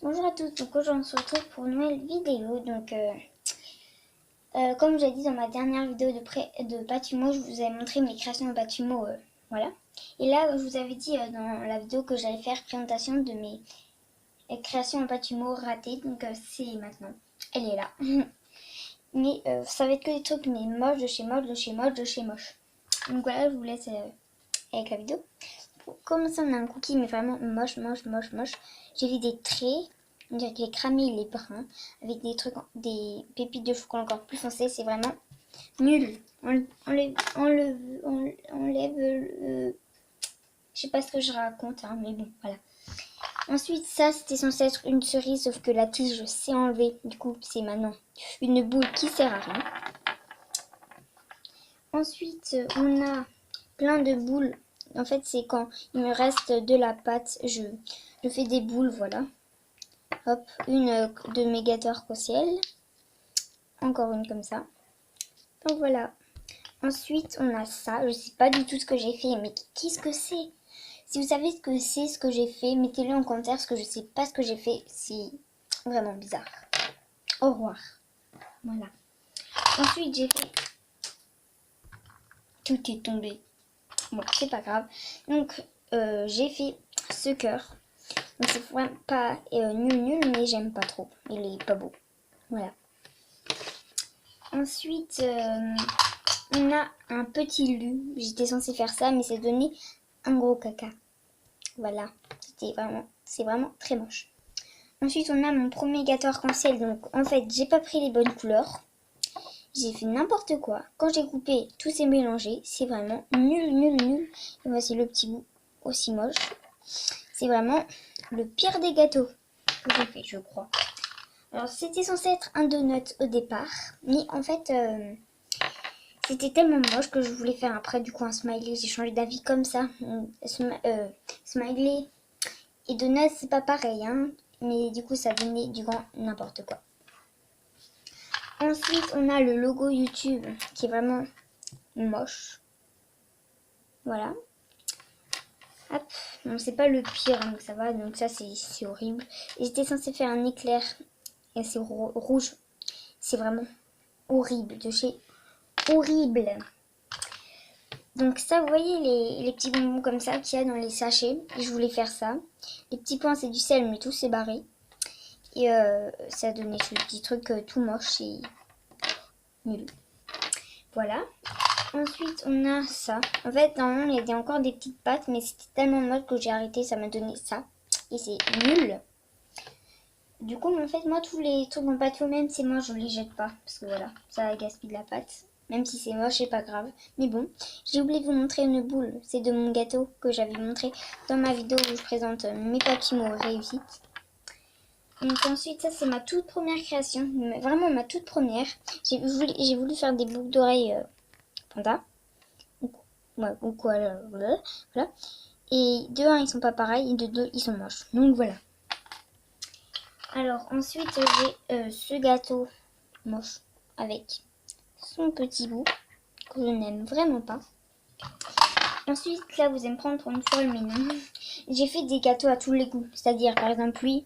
Bonjour à tous, donc aujourd'hui on se retrouve pour une nouvelle vidéo. Comme j'ai dit dans ma dernière vidéo de Patumo, je vous avais montré mes créations en Patumo, voilà. Et là, je vous avais dit dans la vidéo que j'allais faire présentation de mes créations en Patumo ratées, donc c'est maintenant. Elle est là. Mais ça va être que des trucs mais moches de chez moche, de chez moche, de chez moche. Donc voilà, je vous laisse avec la vidéo. Pour commencer, on a un cookie mais vraiment moche, moche, moche, moche. J'ai fait des traits. On dirait que j'ai cramé les bruns avec des trucs, des pépites de chocolat encore plus foncées. C'est vraiment nul. On je sais pas ce que je raconte, hein, mais bon, voilà. Ensuite, ça, c'était censé être une cerise, sauf que la tige s'est enlevée. Du coup, c'est maintenant une boule qui sert à rien. Ensuite, on a plein de boules. En fait, c'est quand il me reste de la pâte, je fais des boules, voilà. Hop, une de Mégator Arc-en-Ciel. Encore une comme ça. Donc voilà. Ensuite, on a ça. Je sais pas du tout ce que j'ai fait, mais qu'est-ce que c'est? Si vous savez ce que c'est, ce que j'ai fait, mettez-le en commentaire, parce que je sais pas ce que j'ai fait. C'est vraiment bizarre. Au revoir. Voilà. Ensuite, j'ai fait... Tout est tombé. Bon, c'est pas grave. Donc, j'ai fait ce cœur. Donc, c'est vraiment pas nul, mais j'aime pas trop. Il est pas beau. Voilà. Ensuite, on a un petit lu. J'étais censée faire ça, mais c'est donné un gros caca. Voilà. C'est vraiment très moche. Ensuite, on a mon premier gâteau arc-en-ciel. Donc, en fait, j'ai pas pris les bonnes couleurs. J'ai fait n'importe quoi. Quand j'ai coupé, tout s'est mélangé. C'est vraiment nul, nul, nul. Et voici le petit bout aussi moche. C'est vraiment le pire des gâteaux que j'ai fait, je crois. Alors, c'était censé être un donut au départ. Mais en fait, c'était tellement moche que je voulais faire après du coup un smiley. J'ai changé d'avis comme ça. Smiley et donut, c'est pas pareil, hein. Mais du coup, ça donnait du grand n'importe quoi. Ensuite, on a le logo YouTube qui est vraiment moche. Voilà. Hop. Bon, c'est pas le pire, donc ça va. Donc ça, c'est horrible. Et j'étais censée faire un éclair. Et c'est rouge. C'est vraiment horrible. De chez horrible. Donc ça, vous voyez les petits bonbons comme ça qu'il y a dans les sachets. Et je voulais faire ça. Les petits points, c'est du sel, mais tout c'est barré. Et ça donnait ce petit truc tout moche et nul. Voilà. Ensuite, on a ça. En fait, normalement, il y avait encore des petites pâtes, mais c'était tellement moche que j'ai arrêté. Ça m'a donné ça. Et c'est nul. Du coup, en fait, moi, tous les trucs en pâte même, c'est moi, je les jette pas. Parce que voilà, ça gaspille de la pâte. Même si c'est moche, c'est pas grave. Mais bon, j'ai oublié de vous montrer une boule. C'est de mon gâteau que j'avais montré dans ma vidéo où je présente mes papillons réussites. Donc ensuite, ça c'est ma toute première création. Vraiment ma toute première. J'ai voulu faire des boucles d'oreilles panda. Ou quoi, voilà. Et de 1, ils sont pas pareils. Et de 2, ils sont moches. Donc voilà. Alors ensuite, j'ai ce gâteau moche avec son petit bout que je n'aime vraiment pas. Ensuite, là, vous allez me prendre pour une folle, mais non. J'ai fait des gâteaux à tous les goûts. C'est-à-dire, par exemple, lui,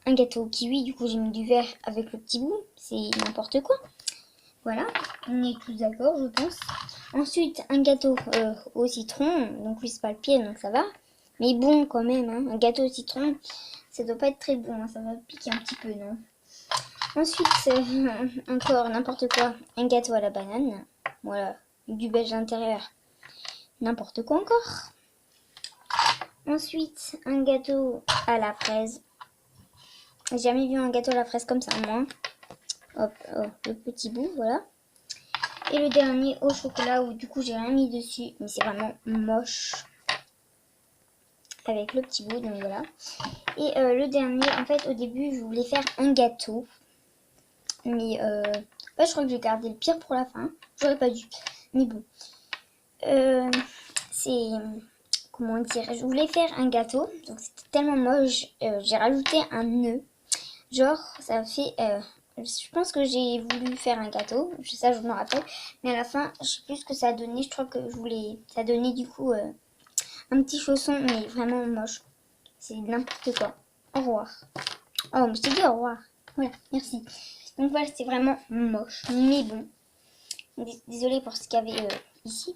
un gâteau au kiwi. Du coup, j'ai mis du vert avec le petit bout. C'est n'importe quoi. Voilà, on est tous d'accord, je pense. Ensuite, un gâteau au citron. Donc, lui, c'est pas le pied, donc ça va. Mais bon, quand même, hein. Un gâteau au citron, ça doit pas être très bon. Hein. Ça va piquer un petit peu, non? Ensuite, encore n'importe quoi. Un gâteau à la banane. Voilà, du beige intérieur. N'importe quoi encore. Ensuite, un gâteau à la fraise. J'ai jamais vu un gâteau à la fraise comme ça, moi. Hop, le petit bout, voilà. Et le dernier au chocolat où du coup j'ai rien mis dessus, mais c'est vraiment moche. Avec le petit bout, donc voilà. Et le dernier, en fait au début je voulais faire un gâteau. Mais je crois que j'ai gardé le pire pour la fin. J'aurais pas dû. Mais bon. C'est... Comment dire? Je voulais faire un gâteau. Donc c'était tellement moche. J'ai rajouté un nœud. Genre ça fait... je pense que j'ai voulu faire un gâteau, ça je me rappelle, mais à la fin, je sais plus ce que ça a donné, je crois que je voulais, ça donnait du coup un petit chausson, mais vraiment moche, c'est n'importe quoi. Au revoir. Oh, mais je t'ai dit au revoir. Voilà, merci. Donc voilà, c'était vraiment moche, mais bon. Désolée pour ce qu'il y avait ici.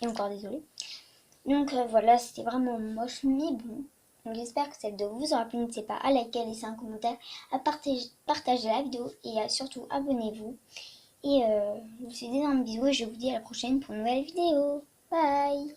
Et encore désolée. Donc voilà, c'était vraiment moche, mais bon. Donc j'espère que cette vidéo vous aura plu. N'hésitez pas à liker, laisser un commentaire, à partager la vidéo et surtout abonnez-vous. Et je vous fais d'énormes bisous et je vous dis à la prochaine pour une nouvelle vidéo. Bye!